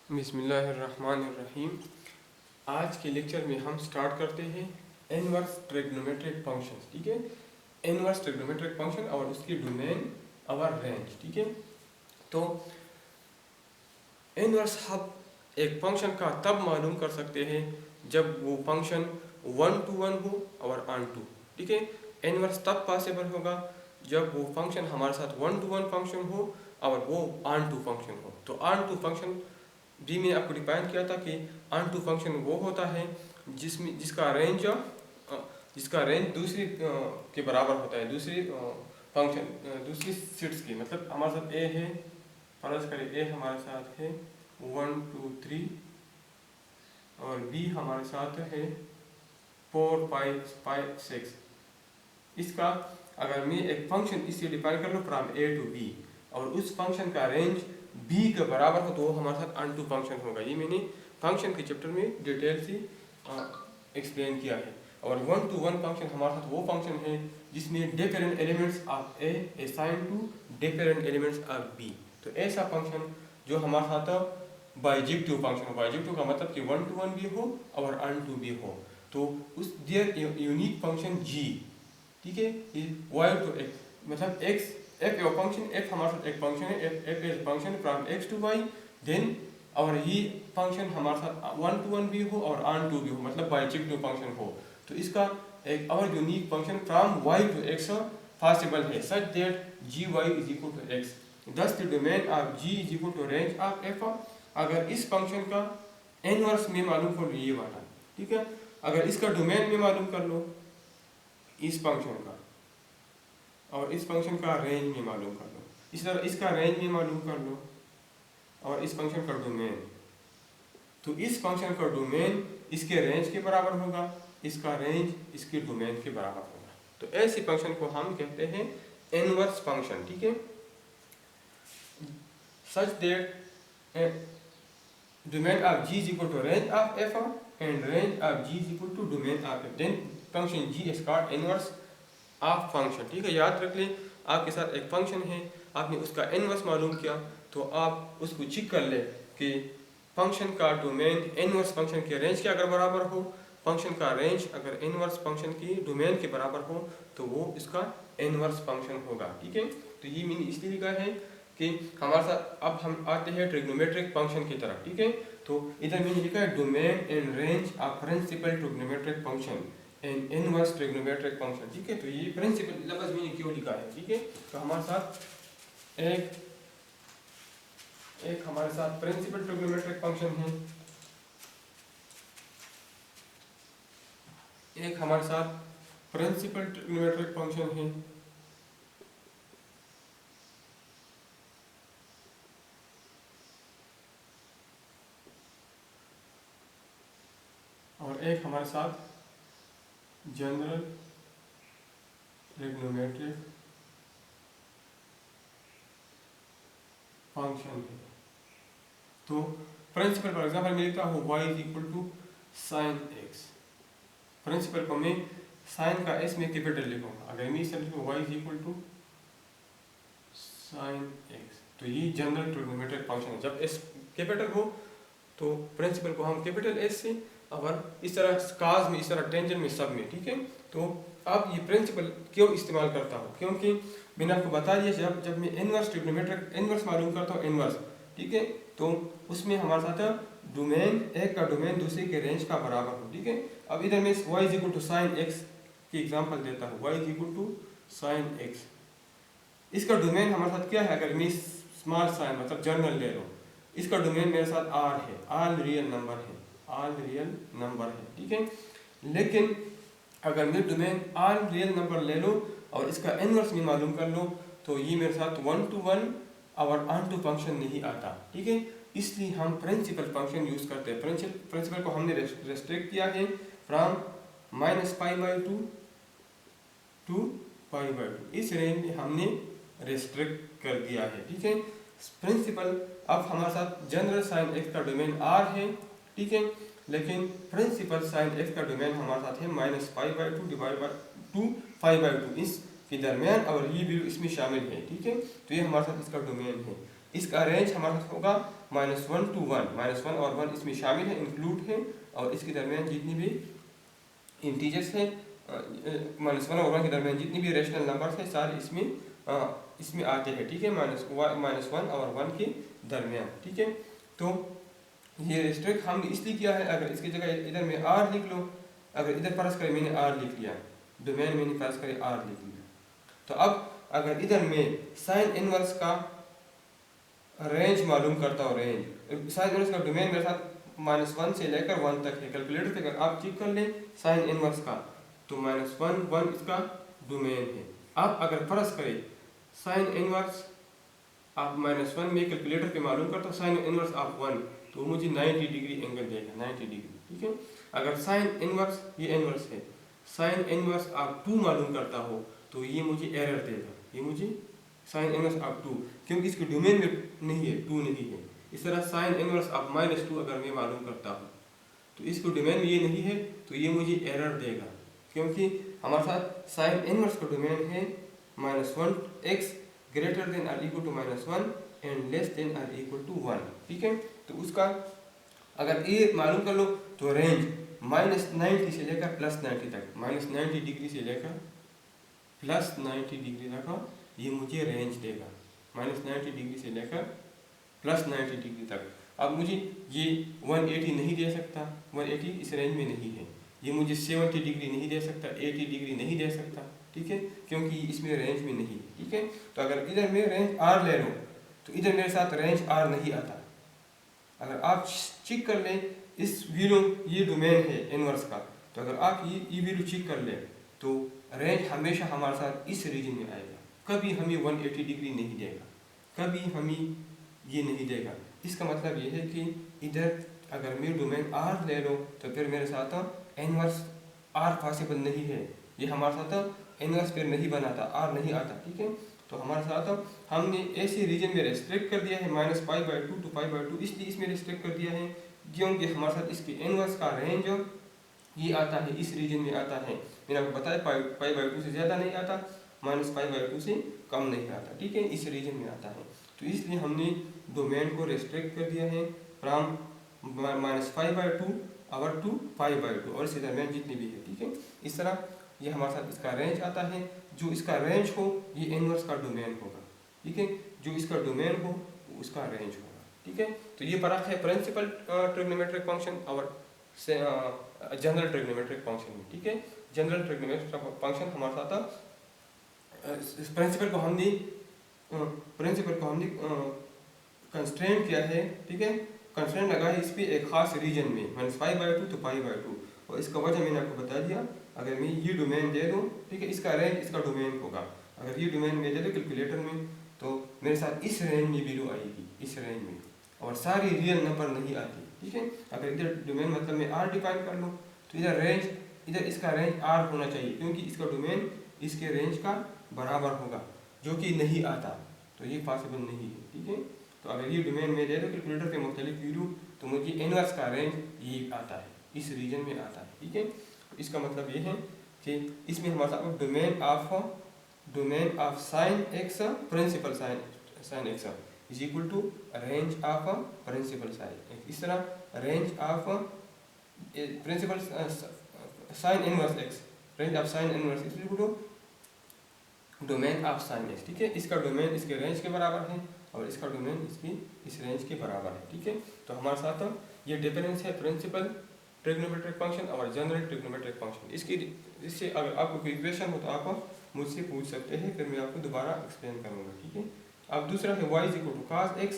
बिस्मिल्लाहिर्रहमानिर्रहीम। आज के लेक्चर में हम स्टार्ट करते हैं इनवर्स ट्रिग्नोमेट्रिक फंक्शन। ठीक है, इनवर्स ट्रिग्नोमेट्रिक फंक्शन और उसकी डोमेन और रेंज। ठीक है, तो इनवर्स हम एक फंक्शन का तब मालूम कर सकते हैं जब वो फंक्शन 1 to 1 हो और ऑन टू। ठीक है, इनवर्स तब पॉसिबल होगा जब वो फंक्शन हमारे साथ 1 to 1 फंक्शन हो और वो ऑन टू फंक्शन हो। तो ऑन टू फंक्शन भी मैंने आपको डिफाइन किया था कि ऑन टू फंक्शन वो होता है जिसमें जिसका रेंज दूसरी के बराबर होता है, दूसरी फंक्शन दूसरी सीट्स की। मतलब हमारे साथ ए है, फर्ज करें ए हमारे साथ है 1 2 3 और बी हमारे साथ है 4 5 5 6। इसका अगर मैं एक फंक्शन इससे डिफाइन कर लूँ फ्रॉम ए टू बी और उस फंक्शन का रेंज बी के बराबर हो तो वो हमारे साथ ऑन टू फंक्शन होगा। ये मैंने फंक्शन के चैप्टर में डिटेल से एक्सप्लेन किया है। और 1 to 1 फंक्शन हमारे साथ वो फंक्शन है जिसमें different elements of A assign to different elements of B. तो ऐसा फंक्शन जो हमारे साथ बाइजेक्टिव फंक्शन हो, बाइजेक्टिव का मतलब कि 1 to 1 भी हो और ऑन टू भी हो, तो उस देयर यूनिक फंक्शन जी। ठीक है, वाई टू एक्स मतलब X f a function, f हमारे साथ एक फंक्शन है, f is function from X to Y, then और ये फंक्शन हमारे साथ 1 to 1 भी हो और ऑन टू भी हो, मतलब बाइजेक्टिव फंक्शन हो। तो इसका एक और unique function from y to x possible है such that g y is equal to x. Thus the domain of g is equal to range of f. अगर इस फंक्शन का इनवर्स में मालूम कर लो ये वाला, ठीक है, अगर इसका डोमेन में मालूम कर लो इस फंक्शन का और इस फंक्शन का रेंज में मालूम कर लो, इस तरह इसका रेंज में मालूम कर लो और इस फंक्शन का डोमेन, तो इस फंक्शन का डोमेन इसके रेंज के बराबर होगा, इसका रेंज इसके डोमेन के बराबर होगा। तो ऐसे फंक्शन को हम कहते हैं इनवर्स फंक्शन। ठीक है, such that domain of g is equal to range of f and range of g is equal to domain of f, then function g is called inverse of function. ठीक है, याद रख लें, आपके साथ एक फंक्शन है, आपने उसका इनवर्स मालूम किया तो आप उसको चेक कर लें कि फंक्शन का डोमेन इनवर्स फंक्शन के रेंज के अगर बराबर हो, फंक्शन का रेंज अगर इनवर्स फंक्शन की डोमेन के बराबर हो तो वो इसका इनवर्स फंक्शन होगा। ठीक है, तो ये मैंने इसलिए लिखा है कि हमारे साथ अब हम आते हैं ट्रिग्नोमेट्रिक फंक्शन की तरफ। ठीक है, तो इधर मैंने लिखा है domain and range of principal trigonometric function and inverse trigonometric function. ठीक है, तो ये प्रिंसिपल लफ्ज़ मैंने क्यों लिखा है। ठीक है, तो हमारे साथ एक हमारे साथ प्रिंसिपल ट्रिग्नोमेट्रिक फंक्शन है, एक हमारे साथ प्रिंसिपल ट्रिग्नोमेट्रिक फंक्शन है और एक हमारे साथ जनरल ट्रिग्नोमेट्रिक फंक्शन है। तो प्रिंसिपल फॉर एग्जांपल मैं लिखता हूँ y is equal to sine x. Principal को मैं साइन का एस में कैपिटल लिखूंगा, अगर मैं इसे लिखूँ y is equal to sine x, तो ये जनरल ट्रिग्नोमेट्रिक फंक्शन है। जब एस कैपिटल हो तो प्रिंसिपल को हम कैपिटल एस से और इस तरह काज में, इस तरह टेंजेंट में, सब में। ठीक है, तो अब ये प्रिंसिपल क्यों इस्तेमाल करता हूँ, क्योंकि मैंने आपको बता दिया जब मैं इनवर्स ट्रिग्नोमेट्रिक इनवर्स मालूम करता हूँ इनवर्स, ठीक है, तो उसमें हमारे साथ डोमेन एक का डोमेन दूसरे के रेंज का बराबर हो। ठीक है, अब इधर मैं y is equal to sine x की एग्जांपल देता हूँ, y is equal to sine x. इसका डोमेन हमारे साथ क्या है, अगर मैं स्मॉल साइन मतलब जर्नल ले लो, इसका डोमेन मेरे साथ r है, ऑल रियल नंबर है, ऑल रियल नंबर है। ठीक है, लेकिन अगर मैं डोमेन ऑल रियल नंबर ले लो और इसका इनवर्स भी मालूम कर लो तो ये मेरे साथ 1 to 1 और ऑन टू फंक्शन नहीं आता। ठीक है, इसलिए हम प्रिंसिपल फंक्शन यूज करते हैं। प्रिंसिपल को हमने रेस्ट्रिक्ट किया है फ्रॉम -π/2 टू π/2, इस रेंज में हमने रेस्ट्रिक्ट कर दिया है। ठीक है, प्रिंसिपल अब हमारे साथ जनरल साइन एक्स का डोमेन r है, ठीक है, लेकिन प्रिंसिपल साइन एक्स का डोमेन हमारे साथ है -π/2 डिवाइड बाय 2 π/2 इसके दरमियान, और ये भी इसमें शामिल है। ठीक है, तो ये हमारे साथ इसका डोमेन है। इसका रेंज हमारे साथ होगा -1 to 1, -1 और 1 इसमें शामिल है, इंक्लूड है, और इसके दरमियान जितनी भी इंटीजर्स हैं, -1 और 1 के दरमियान जितनी भी रेशनल नंबर्स हैं सारे इसमें आते हैं, ठीक है, -1 और 1 के दरमियान, ठीक है। तो ये रिस्ट्रिक्ट हमने इसलिए किया है, अगर इसकी जगह इधर में r लिख लो, अगर इधर फर्ज करें मैंने r लिख लिया, डोमेन मैंने फर्ज करें r लिख लिया, तो अब अगर इधर में साइन इनवर्स का रेंज मालूम करता हूँ, रेंज साइन इनवर्स का डोमेन मेरे साथ -1 से लेकर 1 तक है, कैलकुलेटर से अगर आप चेक कर लें साइन इनवर्स का, तो -1 इसका डोमेन है। अब अगर फर्ज करें साइन इनवर्स आप -1 में कैलकुलेटर पे मालूम करता हूँ साइन इनवर्स आप 1, तो मुझे 90 डिग्री एंगल देगा, 90 डिग्री, ठीक है। अगर साइन इनवर्स, ये इनवर्स है, साइन इनवर्स आप 2 मालूम करता हो तो ये मुझे एरर देगा, ये मुझे साइन इनवर्स आप 2, क्योंकि इसके डोमेन में नहीं है, 2 नहीं है। इस तरह साइन इनवर्स आप -2 अगर मैं मालूम करता हूँ तो इसको डोमेन में ये नहीं है, तो ये मुझे एरर देगा, क्योंकि हमारे साथ साइन इनवर्स का डोमेन है -1x ग्रेटर देन और equal to -1 and less than और इक्वल टू 1, ठीक है। तो उसका अगर ये मालूम कर लो तो रेंज -90 से लेकर +90 तक, -90 डिग्री से लेकर +90 डिग्री तक ये मुझे रेंज देगा, -90 डिग्री से लेकर +90 डिग्री तक। अब मुझे ये 180 नहीं दे सकता, 180 इस रेंज में नहीं है, ये मुझे 70 डिग्री नहीं दे सकता, 80 डिग्री नहीं दे सकता, ठीक है, क्योंकि इसमें रेंज में नहीं है, ठीक है। तो अगर इधर में रेंज r ले लो तो इधर मेरे साथ रेंज r नहीं आता। अगर आप चेक कर लें इस वैल्यू, ये डोमेन है इनवर्स का, तो अगर आप ये वैल्यू चेक कर लें तो रेंज हमेशा हमारे साथ इस रीजन में आएगा, कभी हमें 180 डिग्री नहीं देगा, कभी हमें ये नहीं देगा। इसका मतलब ये है कि इधर अगर मैं डोमेन r ले लो तो फिर मेरे साथ इनवर्स r पॉसिबल नहीं है, ये हमारे साथ इनवर्स फिर नहीं बनाता, r नहीं आता, ठीक है। तो हमारे साथ हमने ऐसे रीजन में रेस्ट्रिक्ट कर दिया है -π/2 to π/2, इसलिए इसमें रेस्ट्रिक्ट कर दिया है क्योंकि हमारे साथ इसके इनवर्स का रेंज ये आता है, इस रीजन में आता है। मैंने आपको बताया π/2 से ज़्यादा नहीं आता, -π/2 से कम नहीं आता, ठीक है, इस रीजन में आता है। तो इसलिए हमने डोमेन को रेस्ट्रिक्ट कर दिया है फ्रॉम -π/2 और टू π/2 और इसी दरमियान जितनी भी है, ठीक है। इस तरह ये हमारे साथ इसका रेंज आता है, जो इसका रेंज हो ये इनवर्स का डोमेन होगा, ठीक है, जो इसका डोमेन हो उसका रेंज होगा, ठीक है। तो ये फर्क है प्रिंसिपल ट्रिग्नोमेट्रिक फंक्शन और जनरल ट्रिग्नोमेट्रिक फंक्शन में, ठीक है। जनरल ट्रिग्नोमेट्रिक फंक्शन हमारे साथ प्रिंसिपल को हमने कंस्ट्रेंट किया है, ठीक है, कंस्ट्रेंट लगा है इस पर एक खास रीजन में -π/2 to π/2, और इसका वजह मैंने आपको बता दिया। अगर मैं ये डोमेन दे दूँ, ठीक है, इसका रेंज इसका डोमेन होगा, अगर ये डोमेन में दे दो कैलकुलेटर में तो मेरे साथ इस रेंज में वैल्यू आएगी, इस रेंज में, और सारी रियल नंबर नहीं आती, ठीक है। अगर इधर डोमेन मतलब मैं r डिफाइन कर लूँ तो इधर रेंज, इधर इसका रेंज r होना चाहिए, क्योंकि इसका डोमेन इसके रेंज का बराबर होगा, जो कि नहीं आता, तो ये पॉसिबल नहीं है, ठीक है। तो अगर ये डोमेन में दे दो कैलकुलेटर पे मुख्तलिफ वैल्यू तो मुझे इनवर्स का रेंज ये आता है, इस रीजन में आता है, ठीक है। इसका मतलब ये है कि इसमें हमारे साथ domain of sine x principal sine x is equal to range of principal sine, इस तरह range of principal sine inverse x, range of sine inverse is equal to domain of sine x, ठीक है। इसका domain इसके range के बराबर है और इसका डोमेन इसकी इस रेंज के बराबर है, ठीक है। तो हमारे साथ ये डिफरेंस है प्रिंसिपल ट्रिग्नोमेट्रिक फंक्शन और जनरल ट्रिग्नोमेट्रिक फंक्शन। इससे अगर आपको कोई क्वेश्चन हो तो आप मुझसे पूछ सकते हैं, फिर मैं आपको दोबारा एक्सप्लेन करूँगा, ठीक है। अब दूसरा है y equal to cos x,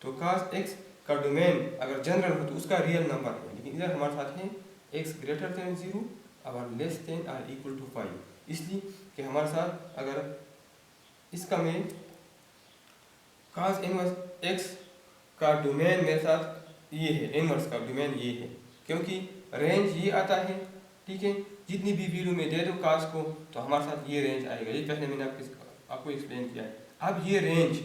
तो cos x का डोमेन अगर जनरल हो तो उसका रियल नंबर है, लेकिन इधर हमारे साथ है x ग्रेटर देन 0 और लेस देन और इक्वल टू 5, इसलिए कि हमारे साथ अगर इसका में cos इनवर्स x का डोमेन मेरे साथ ये है, इनवर्स का डोमेन ये है, क्योंकि रेंज ये आता है, ठीक है, जितनी भी वैल्यू में दे दो cos को तो हमारे साथ ये रेंज आएगा, ये पहले मैंने आपको एक्सप्लेन किया है। अब ये रेंज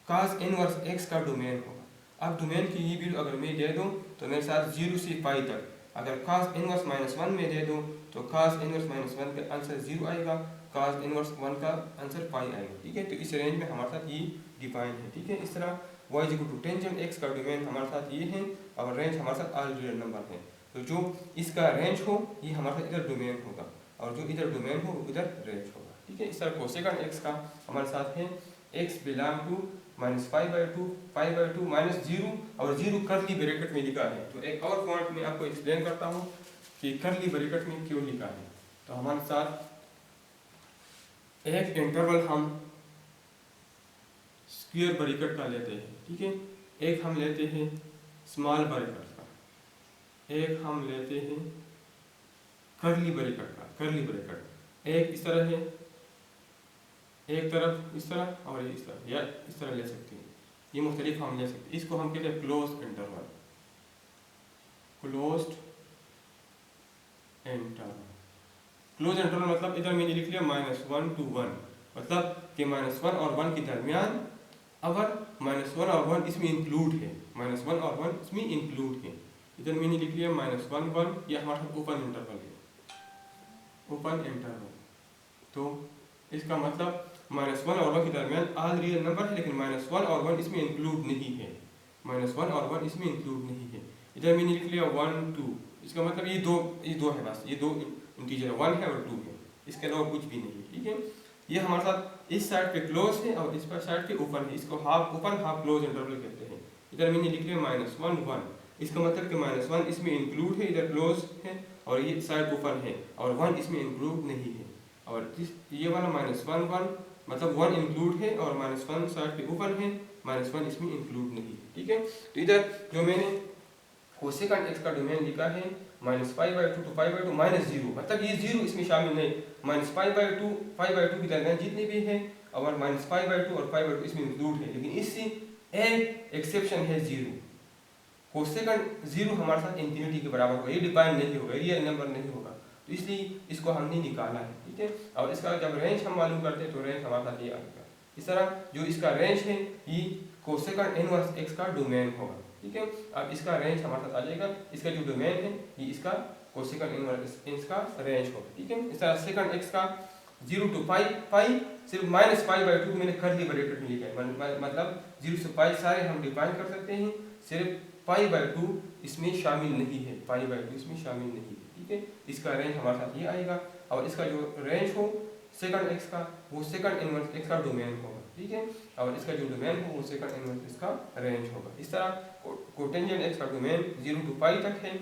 cos इनवर्स x का डोमेन होगा, अब डोमेन की ये वैल्यू अगर मैं दे दूँ तो मेरे साथ 0 से π तक, अगर cos इनवर्स -1 में दे दूँ तो cos इनवर्स -1 का आंसर 0 आएगा, cos इनवर्स 1 का आंसर π आएगा, ठीक है। तो इस रेंज में हमारे साथ ये डिफाइन है, ठीक है। इस तरह y is equal to tangent x का डोमेन हमारे साथ ये है और रेंज हमारे साथ ऑल रियल नंबर है। तो जो इसका रेंज हो ये हमारे साथ इधर डोमेन होगा और जो इधर डोमेन हो इधर रेंज होगा। ठीक है, इस तरह कोसेकंड x का हमारे साथ है x बिलोंग टू -π/2 π/2 -0 और 0 कर्ली ब्रैकेट में लिखा है। तो एक और पॉइंट में आपको एक्सप्लेन करता हूँ कि कर्ली ब्रैकेट में क्यों लिखा है। तो हमारे साथ एक इंटरवल हम स्क्वायर ब्रैकेट का लेते हैं। ठीक है, एक हम लेते हैं स्मॉल ब्रैकेट का, एक हम लेते हैं कर्ली ब्रैकेट का। कर्ली ब्रैकेट एक इस तरह है, एक तरफ इस तरह और इस तरह, या इस तरह ले सकते हैं। ये मुख्तलिफ हम ले सकते हैं। इसको हम कहते हैं close interval, closed interval. Close interval मतलब इधर मैंने लिख लिया -1 to 1, मतलब कि -1 और 1 के दरमियान अगर -1 और 1 इसमें इंक्लूड है, -1 और 1 इसमें इंक्लूड है। इधर मैंने लिख लिया -1 1, यह हमारा ओपन इंटरवल है, ओपन इंटरवल। तो इसका मतलब -1 और 1 के दरमियान ऑल रियल नंबर है, लेकिन -1 और 1 इसमें इंक्लूड नहीं है, -1 और 1 इसमें इंक्लूड नहीं है। इधर मैंने लिख लिया 1 2, इसका मतलब ये दो है, बस ये दो इंटीजर 1 है और 2 है, इसके अलावा कुछ भी नहीं है। ठीक है, ये हमारे साथ इस साइड पे क्लोज है और इस पर साइड पे ओपन है, इसको half open half close interval कहते हैं। इधर मैंने लिख लिया -1 1, इसका मतलब कि -1 इसमें इंक्लूड है, इधर क्लोज है और ये साइड ओपन है और 1 इसमें इंक्लूड नहीं है। और ये वाला -1 1 मतलब 1 इंक्लूड है और -1 साइड पे ओपन है, -1 इसमें इंक्लूड नहीं है। ठीक है, तो इधर जो मैंने कोसेकंड x का डोमेन लिखा है -π/2 to π/2 -0, मतलब ये 0 इसमें शामिल नहीं, -π/2 π/2 के दरमियान जितने भी हैं और -π/2 और π/2 इसमें इंक्लूड है, लेकिन इससे एक एक्सेप्शन है 0। कोसेकंड 0 हमारे साथ इंफिनिटी के बराबर होगा, ये डिफाइन नहीं होगा, रियल नंबर नहीं होगा, तो इसलिए इसको हमने निकाला है। ठीक है, और इसका जब रेंज हम मालूम करते हैं तो रेंज हमारे साथ ये आएगा। इस तरह जो इसका रेंज है ये कोसेकंड इनवर्स x का डोमेन होगा। ठीक है, अब इसका रेंज हमारे साथ आ जाएगा, इसका जो डोमेन है ये इसका कोसेकंड इनवर्स इसका रेंज होगा। ठीक है, इस तरह सेकंड x का 0 to π सिर्फ -π/2 मैंने कर्ली ब्रैकेट में लिखा है, मतलब 0 से π सारे हम डिफाइन कर सकते हैं, सिर्फ π/2 इसमें शामिल नहीं है, π/2 इसमें शामिल नहीं है। ठीक है, इसका रेंज हमारे साथ ये आएगा और इसका जो रेंज हो सेकंड x का वो सेकंड इनवर्स x का डोमेन होगा। ठीक है, और इसका जो डोमेन हो वो सेकंड इनवर्स इसका रेंज होगा। इस तरह कोटेंजेंट x का डोमेन 0 to π तक है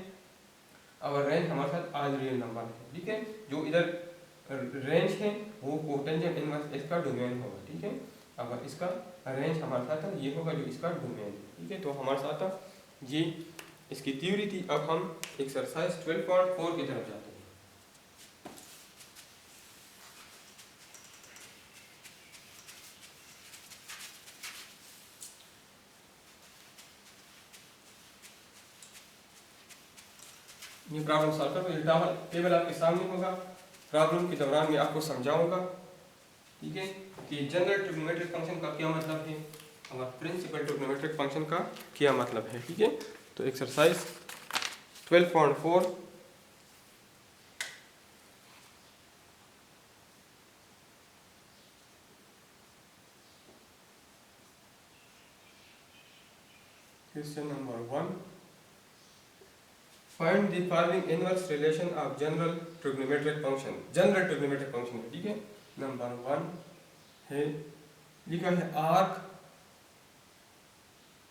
और रेंज हमारे साथ ऑल रियल नंबर है। ठीक है, जो इधर रेंज है वो कोटेंजेंट इनवर्स x का डोमेन होगा। ठीक है, अब इसका रेंज हमारे साथ ये होगा जो इसका डोमेन है। ठीक है, तो हमारे साथ ये इसकी थ्योरी थी। अब हम एक्सरसाइज 12.4 की तरफ जाते हैं। ये प्रॉब्लम सॉल्व करो, ये टेबल आपके सामने होगा, प्रॉब्लम के दौरान मैं आपको समझाऊंगा। ठीक है, कि जनरल ट्रिग्नोमेट्रिक फंक्शन का क्या मतलब है और प्रिंसिपल ट्रिग्नोमेट्रिक फंक्शन का क्या मतलब है। ठीक है, तो exercise 12.4 question number 1, find the following inverse relation of general trigonometric function. General trigonometric function है। ठीक है, नंबर 1 है लिखा है आर्क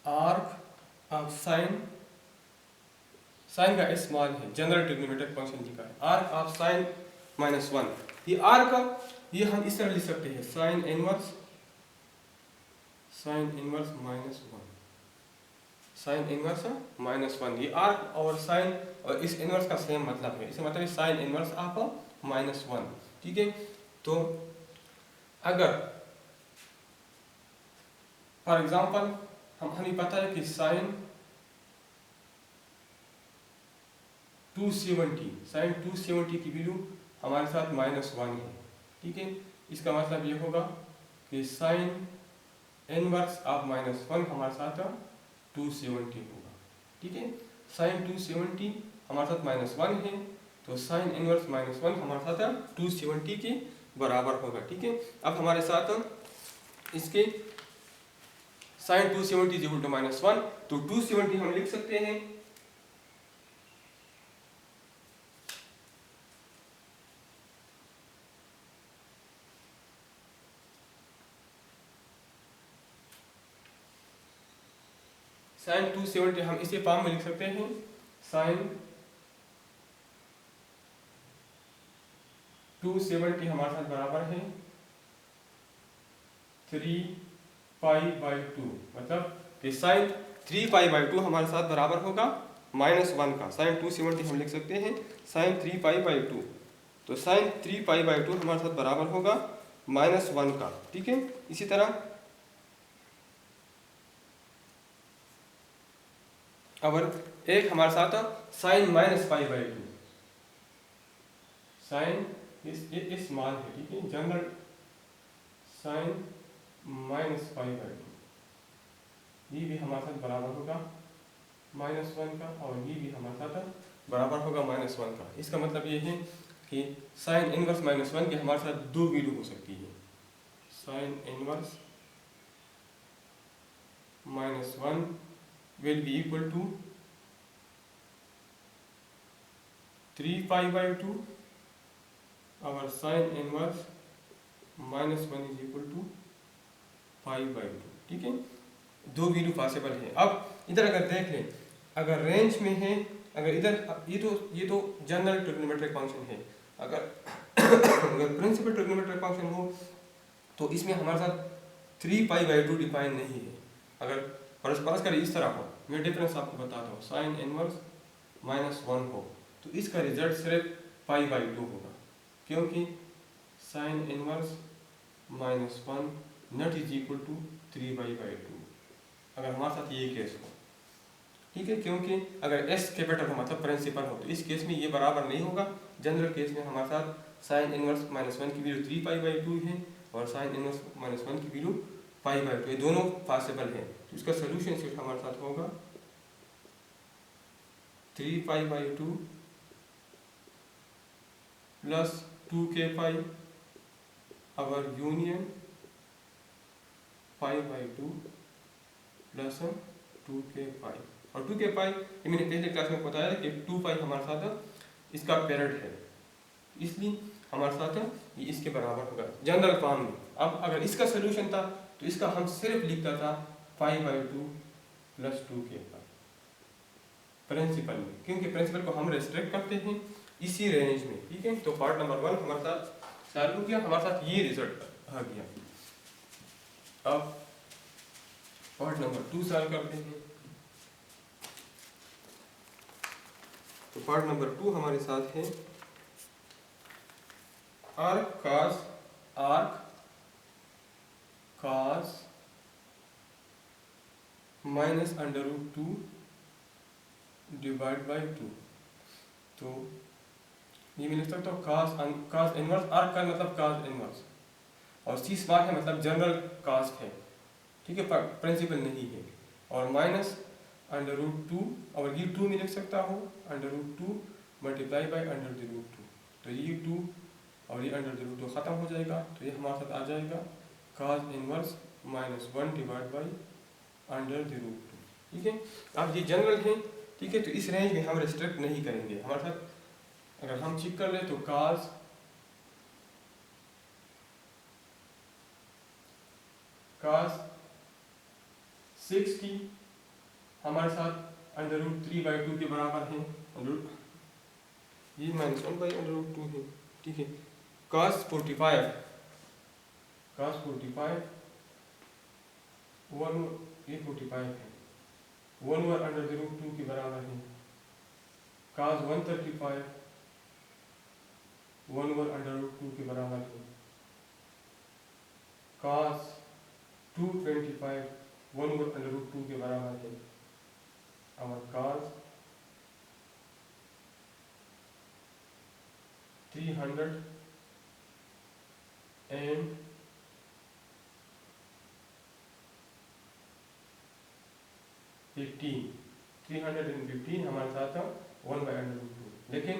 ऑफ साइन, साइन का स्मॉल है, जनरल ट्रिग्नोमेट्रिक फंक्शन लिखा है आर्क ऑफ साइन -1। ये आर्क ये हम इस तरह लिख सकते हैं साइन इनवर्स -1, साइन इनवर्स -1। ये आर्क और साइन और इस इनवर्स का सेम मतलब है, इसका मतलब है साइन इनवर्स ऑफ -1। ठीक है, तो अगर फॉर एग्जांपल हमें पता है कि साइन 270 की वैल्यू हमारे साथ -1 है। ठीक है, इसका मतलब ये होगा कि साइन इनवर्स ऑफ -1 हमारे साथ 270 होगा। ठीक है, साइन 270 हमारे साथ -1 है, तो साइन इनवर्स -1 हमारे साथ 270 के बराबर होगा। ठीक है, अब हमारे साथ इसके साइन 270 इज इक्वल टू -1, तो 270 हम लिख सकते हैं साइन 270 हम इसे फॉर्म में लिख सकते हैं साइन 270 हमारे साथ बराबर है 3π/2, मतलब कि साइन 3π/2 हमारे साथ बराबर होगा -1 का। साइन 270 हम लिख सकते हैं साइन 3π/2, तो साइन 3π/2 हमारे साथ बराबर होगा -1 का। ठीक है, इसी तरह और एक हमारे साथ साइन -π/2, साइन इस मान है, ठीक है, जनरल साइन -π/2, ये भी हमारे साथ बराबर होगा -1 का, और ये भी हमारे साथ बराबर होगा -1 का। इसका मतलब ये है कि साइन इनवर्स -1 की हमारे साथ दो वैल्यू हो सकती है। Sign inverse -1 will be equal to 3π/2, our sin inverse -1 is equal to π/2। ठीक है, दो वैल्यू पॉसिबल है। अब इधर अगर देख लें, अगर रेंज में है, अगर इधर ये तो जनरल ट्रिग्नोमेट्रिक फंक्शन है, अगर अगर प्रिंसिपल ट्रिग्नोमेट्रिक फंक्शन हो तो इसमें हमारे साथ 3π/2 डिफाइन नहीं है। अगर परस्पर इस तरह हो, मैं डिफरेंस आपको बताता हूँ, साइन इनवर्स -1 हो तो इसका रिजल्ट सिर्फ π/2 होगा, क्योंकि sine inverse -1 not is equal to 3π/2 अगर हमारे साथ ये केस हो। ठीक है, क्योंकि अगर s कैपिटल हो मतलब प्रिंसिपल हो तो इस केस में ये बराबर नहीं होगा। जनरल केस में हमारे साथ साइन इनवर्स -1 की वैल्यू 3π/2 है और साइन इनवर्स -1 की वैल्यू π/2, ये दोनों पॉसिबल है। तो इसका सोल्यूशन सेट हमारे साथ होगा 3π/2 प्लस 2kπ अवर यूनियन π/2 प्लस 2kπ, और 2kπ ये मैंने पहले क्लास में बताया कि 2π हमारे साथ इसका पेरिड है, इसलिए हमारे साथ ये इसके बराबर होगा जनरल फॉर्म में। अब अगर इसका सोल्यूशन था तो इसका हम सिर्फ लिखता था π/2 प्लस 2kπ प्रिंसिपल में, क्योंकि प्रिंसिपल को हम रेस्ट्रिक्ट करते हैं इसी रेंज में। ठीक है, तो पार्ट नंबर 1 हमारे साथ चालू किया, हमारे साथ ये रिजल्ट आ गया। अब पार्ट नंबर 2 सॉल्व करते हैं। तो पार्ट नंबर 2 हमारे साथ है आर्क cos -√2 डिवाइड बाई 2, तो ये मैं लिख सकता हूँ cos इनवर्स, आर्क का मतलब cos इनवर्स, और सी स्मार्ट है मतलब जनरल कास्ट है, ठीक है, प्रिंसिपल नहीं है, और -√2 और ये 2 में लिख सकता हूँ √2 मल्टीप्लाई बाई √2, तो ये 2 और ये √2 ख़त्म हो जाएगा, तो ये हमारे साथ आ जाएगा cos इनवर्स -1 डिवाइड बाई √2। ठीक है, अब ये जनरल है, ठीक है, तो इस रेंज में हम रिस्ट्रिक्ट नहीं करेंगे। हमारे साथ अगर हम चेक कर ले तो cos cos 60 हमारे साथ √3/2 के बराबर है, ये -1/√2 है। ठीक है, cos 45 ये 45 है, 1/√2 के बराबर है। cos 135 1/√2 के बराबर है। cos 225 1/√2 के बराबर है, और cos 315 हमारे साथ 1/√2, लेकिन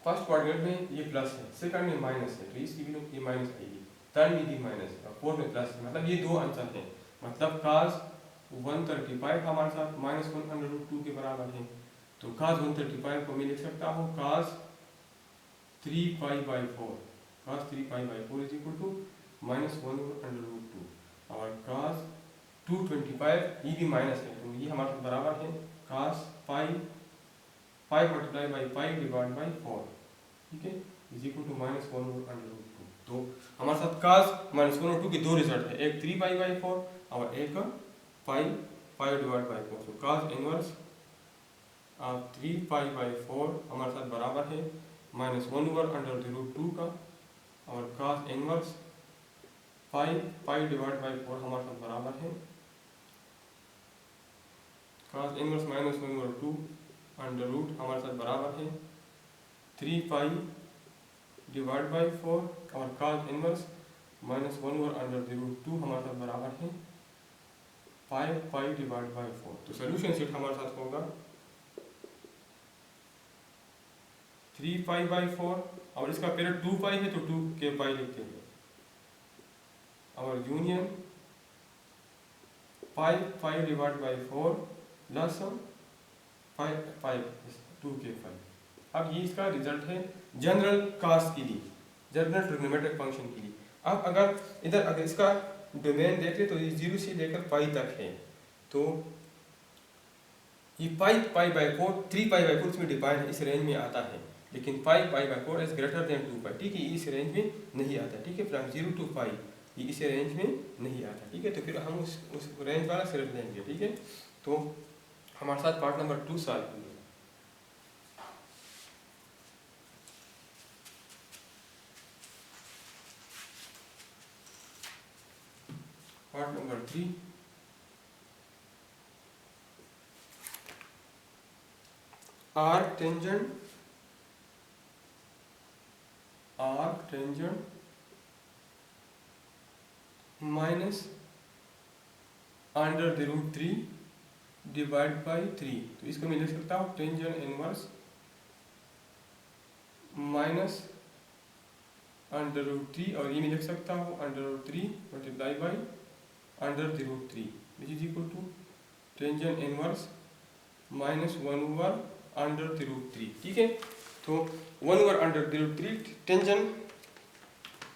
फर्स्ट क्वाड्रेंट में ये प्लस है, सेकंड में माइनस है, तो इसकी वैल्यू ये माइनस आएगी, थर्ड में भी माइनस और फोर्थ में प्लस है, मतलब ये दो आंसर हैं। मतलब cos 135 हमारे साथ -1/√2 के बराबर है। तो cos 135 को मैं लिख सकता हूँ cos 3π/4, cos 3π/4 is equal to -1/√2 और cos 225 ये भी माइनस है तो ये हमारे साथ बराबर है cos pi 5 multiply by pi divide by 4, ठीक है, इज इक्वल टू -1/√2। तो हमारे साथ cos -1/2 के दो रिजल्ट है, एक 3π/4 और एक पाई 5 डिवाइड बाई 4। तो cos इनवर्स 3π/4 हमारे साथ बराबर है -1/√2 का और cos inverse pi divide by 4 हमारे साथ बराबर है cos इनवर्स -1/2 अंडर रूट हमारे साथ बराबर है 3π डिवाइड बाई 4 और cos इनवर्स -1/√2 हमारे साथ बराबर है पाई डिवाइड बाई 4। तो सोल्यूशन सेट हमारे साथ होगा 3π/4 और इसका पीरियड 2π है तो 2 के पाई लिखते हैं और union pi divide by 4 plus 2 के पाई। अब ये इसका रिजल्ट है जनरल कास्ट के लिए, जनरल ट्रिग्नोमेट्रिक फंक्शन के लिए। अब अगर इसका डोमेन देखें तो ये 0 से लेकर पाई तक है, तो ये पाई/4 3π/4 इसमें डिफाइन है, इस रेंज में आता है, लेकिन पाई/4 इज ग्रेटर देन 2π, ठीक है, इस रेंज में नहीं आता, ठीक है, फ्रॉम 0 to पाई ये इस रेंज में नहीं आता, ठीक है। तो फिर हम उस रेंज वाला सिर्फ लेंगे, ठीक है। तो हमारे साथ पार्ट नंबर 2 सॉल्व कीजिए। Part number 3, arc tangent minus √3 divide by 3। तो इसको मैं लिख सकता हूँ टेंजेंट इनवर्स माइनस √3 और ये मैं लिख सकता हूँ √3 multiply by √3 which is equal to tangent inverse -1/√3, ठीक है। तो 1/√3 टेंजेंट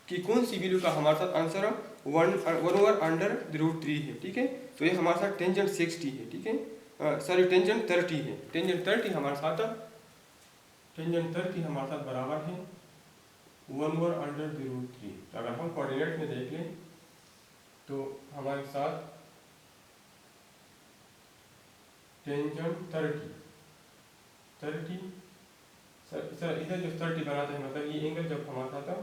की कौन सी वैल्यू का हमारे साथ आंसर 1/√3 है, ठीक है। तो ये हमारे साथ टेंजेंट 60 है, ठीक है, सॉरी टेंजेंट 30 है, टेंजेंट 30 हमारे साथ बराबर है 1/√3। तो अगर हम कोऑर्डिनेट में देख लें तो हमारे साथ टेंजेंट 30 सर इधर जो 30 बनाते हैं मतलब ये एंगल जब हमारा था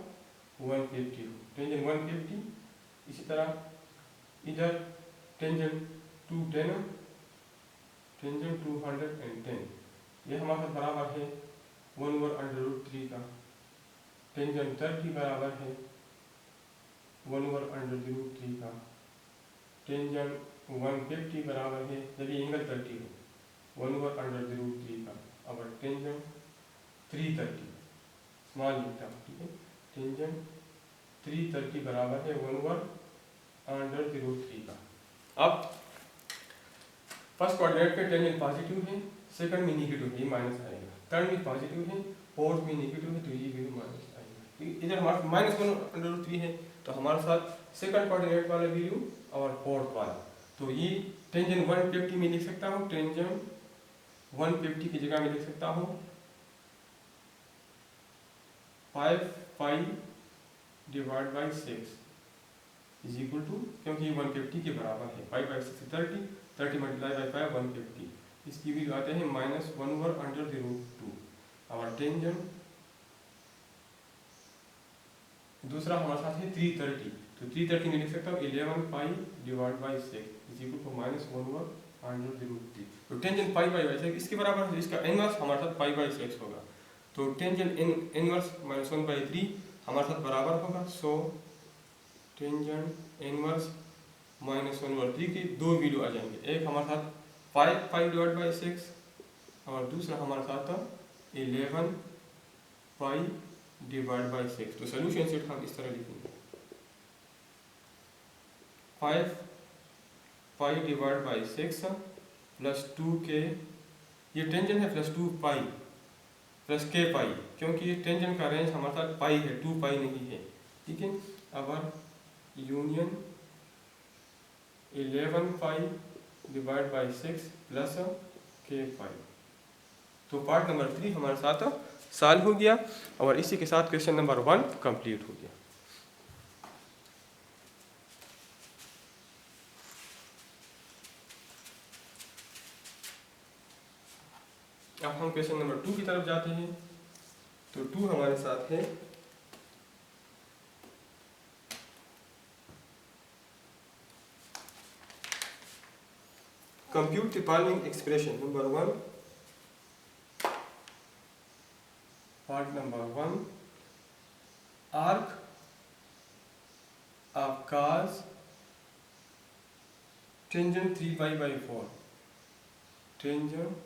150 हो, टेंजेंट 150, इसी तरह इधर टेंजेंट 210 ये हमारे साथ बराबर है 1/√3 का, टेंजेंट 30 बराबर है 1/√3 का, टेंजेंट 150 बराबर है जब ये एंगल 30 हो 1/√3 का, और टेंजेंट 330 स्मॉल लिखता हूँ, ठीक है, टेंजेंट 330 बराबर है 1/√3 का। अब फर्स्ट कोऑर्डिनेट पे टेंजेंट पॉजिटिव है, सेकंड में नेगेटिव है, ये माइनस आएगा, थर्ड में पॉजिटिव है, फोर्थ में नेगेटिव है, तो ये भी माइनस आएगा। इधर हमारा -1/√3 है तो हमारे साथ सेकंड कोऑर्डिनेट वाला वैल्यू और फोर्थ वाला, तो ये टेंजेंट 150 में लिख सकता हूँ, टेंजेंट 150 की जगह में लिख सकता हूँ 5π divide by 6 is equal to, क्योंकि ये 150 के बराबर है, 5/6 30 मल्टीप्लाई बाई 5 150, इसकी वैल्यू आते हैं -1/√2। और टेंजेंट दूसरा हमारे साथ है 330, तो 330 में लिख सकता हूँ 11π divide by 6 is equal to -1/√3। तो टेंजेंट π/6 इसके बराबर है, इसका इनवर्स हमारे साथ π/6 होगा, तो टेंजेंट इनवर्स -1/3 हमारे साथ बराबर होगा, सो टेंजेंट इनवर्स -1/3 की दो वैल्यू आ जाएंगे, एक हमारे साथ 5π डिवाइड बाई 6 और दूसरा हमारे साथ 11π डिवाइड बाई 6। तो सोल्यूशन सेट हम इस तरह लिखेंगे 5 pi divide by 6 plus 2k, ये टेंजेंट है प्लस 2 पाई प्लस k पाई, क्योंकि ये टेंजेंट का रेंज हमारे साथ पाई है, 2 पाई नहीं है, ठीक है। अब union 11 pi divide by 6 plus k पाई। तो पार्ट नंबर 3 हमारे साथ सॉल्व हो गया और इसी के साथ क्वेश्चन नंबर 1 कंप्लीट हो गया। अब हम क्वेश्चन नंबर 2 की तरफ जाते हैं। तो 2 हमारे साथ है compute the following expression. Number 1, part number 1, arc of cos tangent 3 pi by 4, tangent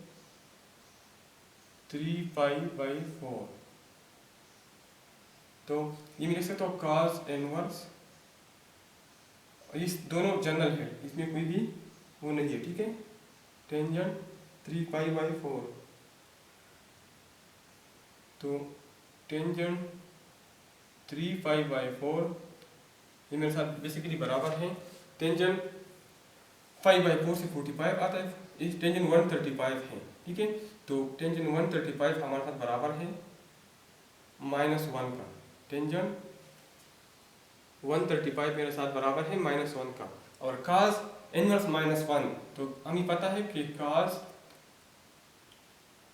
3 pi by 4। तो ये मैं लिख सकता हूँ cos इनवर्स, इस दोनों जनरल है, इसमें कोई भी वो नहीं है, ठीक है। टेंजेंट 3 पाई बाई 4, तो टेंजेंट 3 पाई बाई 4 ये मेरे साथ बेसिकली बराबर है टेंजेंट पाई बाई 4 से 45 आता है, इस टेंजेंट 135 है, ठीक है। तो टेंजेंट 135 हमारे साथ बराबर है -1 का, टेंजेंट 135 मेरे साथ बराबर है -1 का। और cos इनवर्स -1, तो हमें पता है कि cos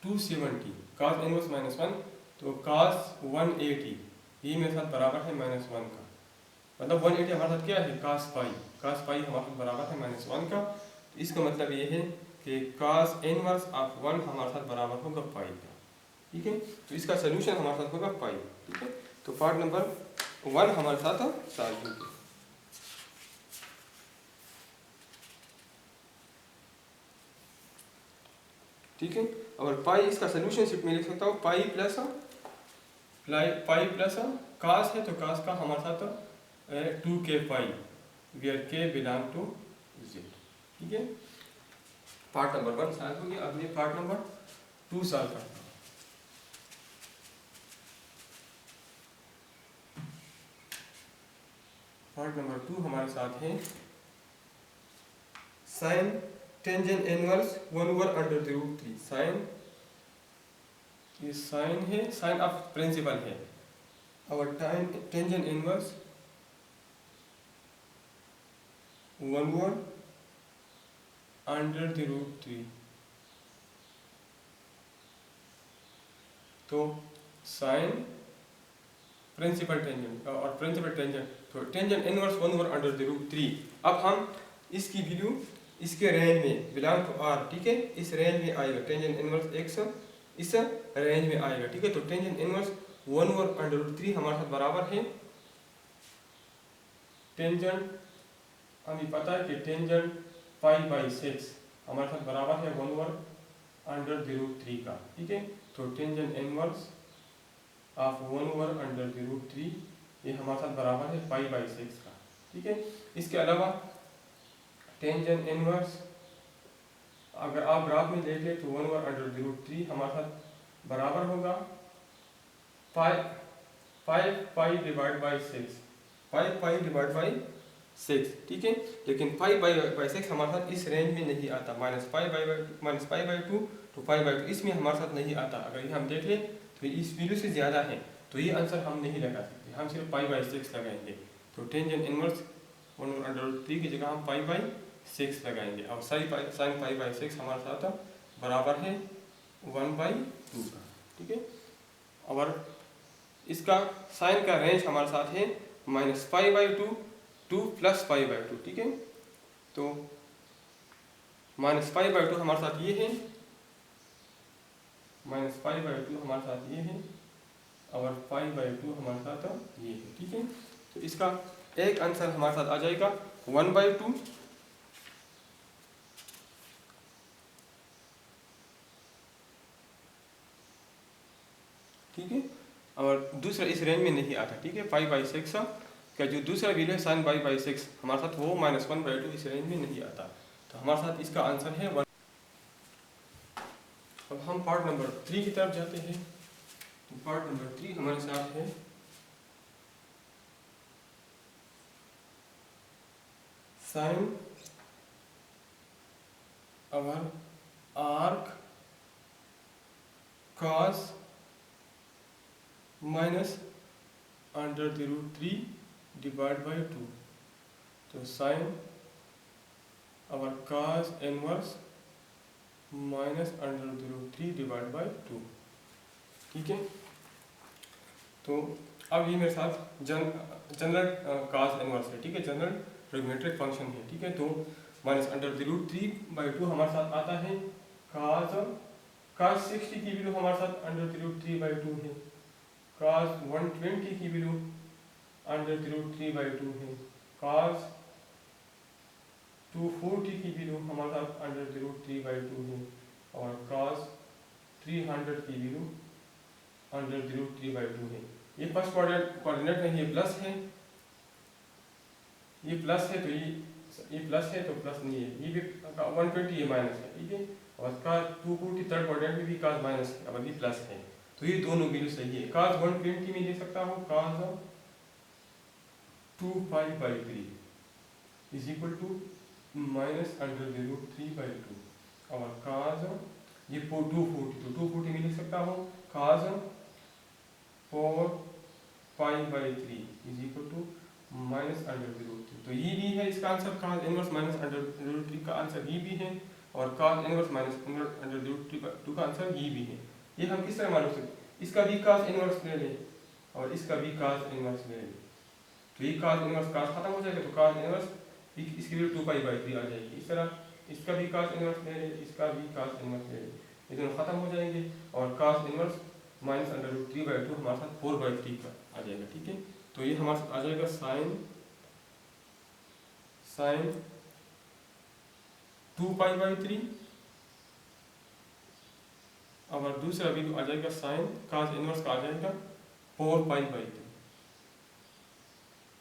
270, cos इनवर्स -1, तो cos 180 ये मेरे साथ बराबर है -1 का। मतलब 180 हमारे साथ क्या है, cos पाई, cos पाई हमारे साथ बराबर है -1 का। तो इसका मतलब ये है कि cos इनवर्स ऑफ 1 हमारे साथ बराबर होगा पाई का, ठीक है। तो इसका सोल्यूशन हमारे साथ होगा पाई, ठीक है। तो पार्ट नंबर 1 हमारे साथ सॉल्व हो गया। ठीक है। और पाई इसका सोल्यूशन शिफ्ट में लिख सकता हूँ पाई प्लस cos है, तो cos का हमारे साथ 2k pi, where k belong to z, ठीक है। पार्ट नंबर 1 सॉल्व हो गया। अब मैं पार्ट नंबर 2 सॉल्व करता हूँ। पार्ट नंबर 2 हमारे साथ है साइन टेंजेंट इनवर्स 1/√3, साइन, ये साइन है, साइन ऑफ प्रिंसिपल है, और टेंजेंट इनवर्स 1/√3। तो साइन प्रिंसिपल टेंजेंट और प्रिंसिपल टेंजेंट, तो टेंजेंट इनवर्स 1/√3। अब हम इसकी वैल्यू इसके रेंज में बिलोंग टू आर, ठीक है, इस रेंज में आएगा टेंजेंट इनवर्स x इस रेंज में आएगा, ठीक है। तो टेंजेंट इनवर्स 1/√3 हमारे साथ बराबर है टेंजेंट, हमें पता है कि टेंजेंट पाई बाई 6 हमारे साथ बराबर है 1/√3 का, ठीक है। तो टेंजेंट इनवर्स ऑफ 1/√3 ये हमारे साथ बराबर है पाई बाई 6 का, ठीक है। इसके अलावा टेंजेंट इनवर्स अगर आप ग्राफ में देखें तो 1/√3 हमारे साथ बराबर होगा pi divide by 6, pi divide by 6, ठीक है। लेकिन पाई बाई 6 हमारे साथ इस रेंज में नहीं आता, -पाई/2 तो पाई/2 इसमें हमारे साथ नहीं आता। अगर ये हम देखें तो इस वैल्यू से ज़्यादा है, तो ये आंसर हम नहीं लगा सकते, हम सिर्फ पाई/6 लगाएंगे। तो टेंजेंट इनवर्स 1/√3 की जगह हम पाई/6 लगाएंगे, और साइन पाई/6 हमारे साथ बराबर है 1/2 का, ठीक है। और इसका साइन का रेंज हमारे साथ है -पाई/2 टू +पाई/2, ठीक है। तो -पाई/2 हमारे साथ ये है, -पाई/2 हमारे साथ ये है, और पाई/2 हमारे साथ ये है, ठीक है। तो इसका एक आंसर हमारे साथ आ जाएगा 1/2, ठीक है। और दूसरा इस रेंज में नहीं आता, ठीक है। पाई/6 का जो दूसरा वैल्यू है साइन पाई/6 हमारे साथ वो -1/2 इस रेंज में नहीं आता। तो हमारे साथ इसका आंसर है 1। अब हम पार्ट नंबर 3 की तरफ जाते हैं। तो पार्ट नंबर 3 हमारे साथ है sine of arc cos minus √3 divide by 2। तो sine of cos inverse minus √3 divide by 2। ठीक है, तो अब ये मेरे साथ जनरल cos इनवर्स है। ठीक है, जनरल ट्रिग्नोमेट्रिक फंक्शन है। ठीक है, तो माइनस √3/2 हमारे साथ आता है। cos 60 की वैल्यू हमारे साथ √3/2 है। cos 120 की वैल्यू √3/2 है। cos 240 की वैल्यू हमारे साथ √3/2 है। और cos 300 की वैल्यू √3/2 है। ये फर्स्ट कोऑर्डिनेट में ये प्लस है, ये प्लस है, तो ये प्लस है तो प्लस नहीं है, ये भी 120 ये माइनस है। ठीक है, और का 240 थर्ड कोऑर्डिनेट में भी cos माइनस है, अब ये प्लस है, तो ये दोनों वैल्यू सही है। cos 120 में ले सकता हूँ cos 2π/3 is equal to minus √3/2। और cos ये 240 तो 240 में लिख सकता हूँ cos 4π/3 is equal to minus √3। तो ये भी है इसका आंसर, cos इनवर्स माइनस √3 का आंसर ये भी है, और cos इनवर्स माइनस √3/2 का आंसर ये भी है। ये हम किस तरह मालूम सकते, इसका भी cos इनवर्स ले लें और इसका भी cos इनवर्स ले लें, तो ये cos इनवर्स cos खत्म हो जाएगा, तो cos इनवर्स इसकी वैल्यू 2π/3 आ जाएगी। इस तरह इसका भी cos इनवर्स ले लें, इसका भी cos इनवर्स ले लें, ये दोनों खत्म हो जाएंगे, और cos इनवर्स माइनस √3/2 हमारे साथ 4/3 का आ जाएगा। ठीक है, तो ये हमारे साथ आ जाएगा साइन 2π/3, और दूसरा भी आ जाएगा साइन cos इनवर्स का आ जाएगा 4π/3।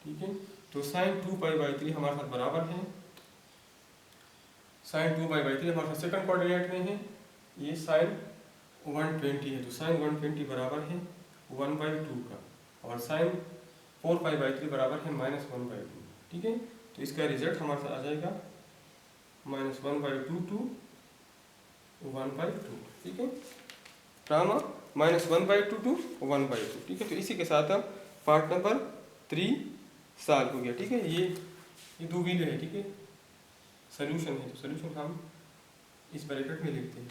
ठीक है, तो साइन 2π/3 हमारे साथ बराबर है, साइन 2π/3 हमारे साथ सेकंड कोऑर्डिनेट में है, ये साइन 120 है, तो साइन 120 बराबर है 1/2 का, और साइन 4π/3 बराबर है -1/2। ठीक है, तो इसका रिजल्ट हमारे साथ आ जाएगा -1/2 to 1/2। ठीक है, फ्रॉम -1/2 to 1/2। ठीक है, तो इसी के साथ पार्ट नंबर 3 सॉल्व हो गया। ठीक है, ये दो वैल्यू है। ठीक है, सॉल्यूशन है, तो सॉल्यूशन हम इस ब्रैकेट में लिखते हैं।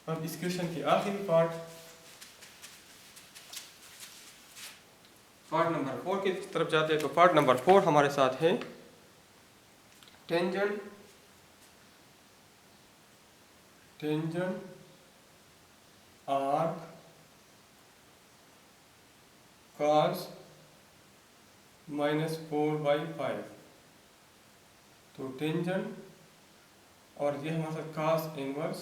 अब इस क्वेश्चन के आखिरी पार्ट नंबर 4 की तरफ जाते हैं। तो पार्ट नंबर 4 हमारे साथ है टेंजेंट आर्क cos -4/5। तो टेंजेंट और ये हमारे साथ cos इनवर्स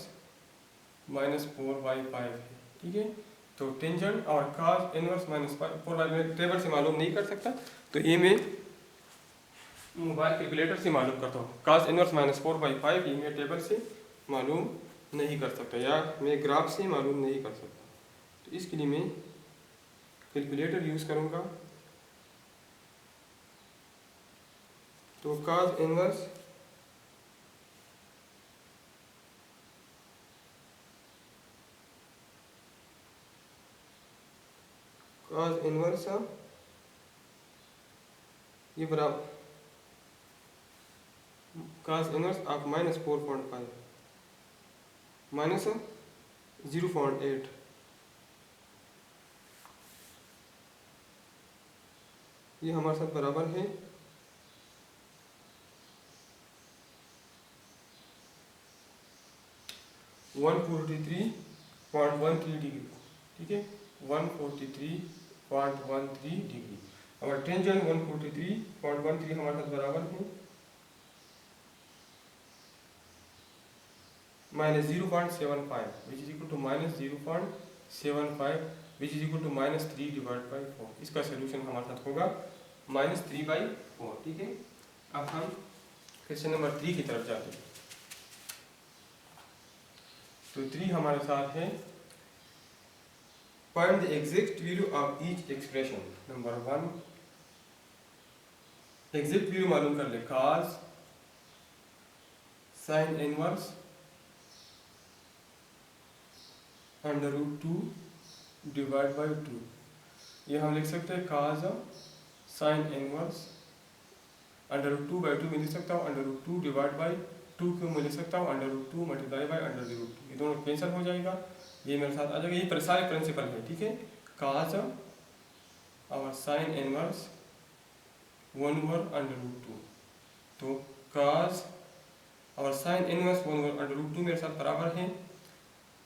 -4/5 है। ठीक है, तो टेंजेंट और cos इनवर्स -4/5 में टेबल से मालूम नहीं कर सकता, तो ये मैं मोबाइल कैलकुलेटर से मालूम करता हूँ। cos इनवर्स -4/5 ये मैं टेबल से मालूम नहीं कर सकता, या मैं ग्राफ से मालूम नहीं कर सकता, तो इसके लिए मैं कैलकुलेटर यूज़ करूँगा। तो cos इनवर्स ये बराबर cos इनवर्स ऑफ -4.5 -0.8। ये हमारे साथ बराबर है 143.13 डिग्री। ठीक है, 143.13 डिग्री, और टेंजेंट 143.13 हमारे साथ बराबर है -0.75 which is equal to -0.75 which is equal to -3/4। इसका सोल्यूशन हमारे साथ होगा -3/4। ठीक है, अब हम क्वेश्चन नंबर 3 की तरफ जाते हैं। तो 3 हमारे साथ है find the exact value of each expression. Number 1 exact value मालूम कर ले, cos sin inverse √2 divide by 2। ये हम लिख सकते हैं cos sin इनवर्स √2 बाई 2 में लिख सकता हूँ, √2 डिवाइड बाई 2 क्यों में लिख सकता हूँ, √2 मल्टीप्लाई बाई √2। ये दोनों कैंसिल हो जाएगा, ये मेरे साथ आ जाएगा। ये सारे प्रिंसिपल है, ठीक है। cos और sin इनवर्स 1/√2, तो cos और sin इनवर्स 1/√2 मेरे साथ बराबर है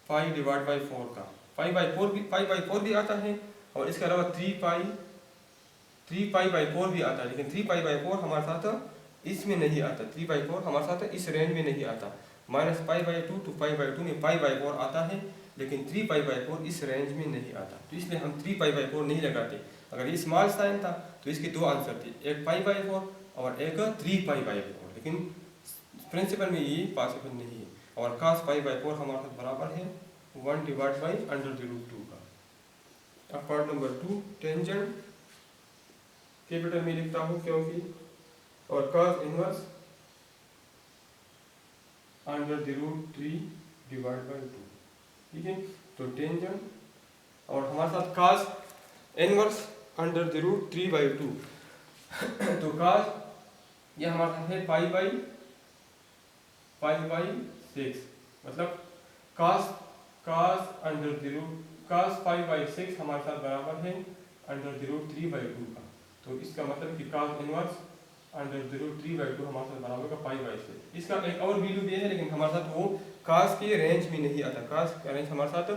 5 डिवाइड बाई 4 का। 5/4 भी आता है, और इसके अलावा 3π/4 भी आता है, लेकिन 3π/4 हमारे साथ इसमें नहीं आता। 3/4 हमारे साथ इस रेंज में नहीं आता। -π/2 to π/2 में π/4 आता है, लेकिन 3π/4 इस रेंज में नहीं आता। तो इसलिए हम 3π/4 नहीं लगाते। अगर ये स्मॉल साइन था तो इसके दो आंसर थे, एक π/4 और एक 3π/4, लेकिन प्रिंसिपल में ये पॉसिबल नहीं है। और cos π/4 हमारे साथ बराबर है 1 डिवाइड बाई √2 का। अब पार्ट नंबर 2 टेंजेंट कैपिटल में लिखता हूँ क्योंकि, और cos इनवर्स √3 डिवाइड बाई 2, ठीक है। तो टेंजेंट, और हमारे साथ cos इनवर्स √3/2 तो cos ये हमारे साथ है π/6, मतलब cos π/6 हमारे साथ बराबर है √3/2 का। तो इसका मतलब कि cos इनवर्स √3/2 हमारे साथ बराबर का π/6। इसका एक और वैल्यू भी है, लेकिन हमारे साथ वो cos के रेंज में नहीं आता। cos का रेंज हमारे साथ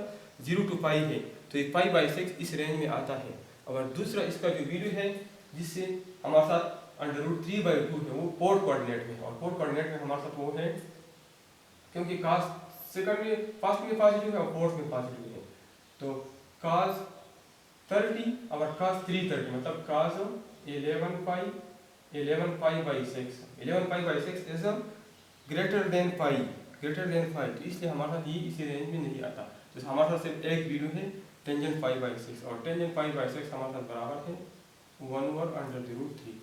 0 to π है, तो ये π/6 इस रेंज में आता है। और दूसरा इसका जो वैल्यू है जिससे हमारे साथ √3/2 है, वो पोर्ट कोऑर्डिनेट में है। और पोर्ट कोऑर्डिनेट में हमारे साथ वो है, क्योंकि cos सेकंड में फर्स्ट में पॉजिटिव है और फोर्थ में पॉजिटिव है। तो cos 30 और cos 330, मतलब cos 11π/6 इज ग्रेटर देन π। तो इसलिए हमारे साथ ये इसी रेंज में नहीं आता। तो हमारे साथ सिर्फ एक वैल्यू है टेंजेंट π/6, और टेंजेंट π/6 हमारे साथ बराबर है 1/√3।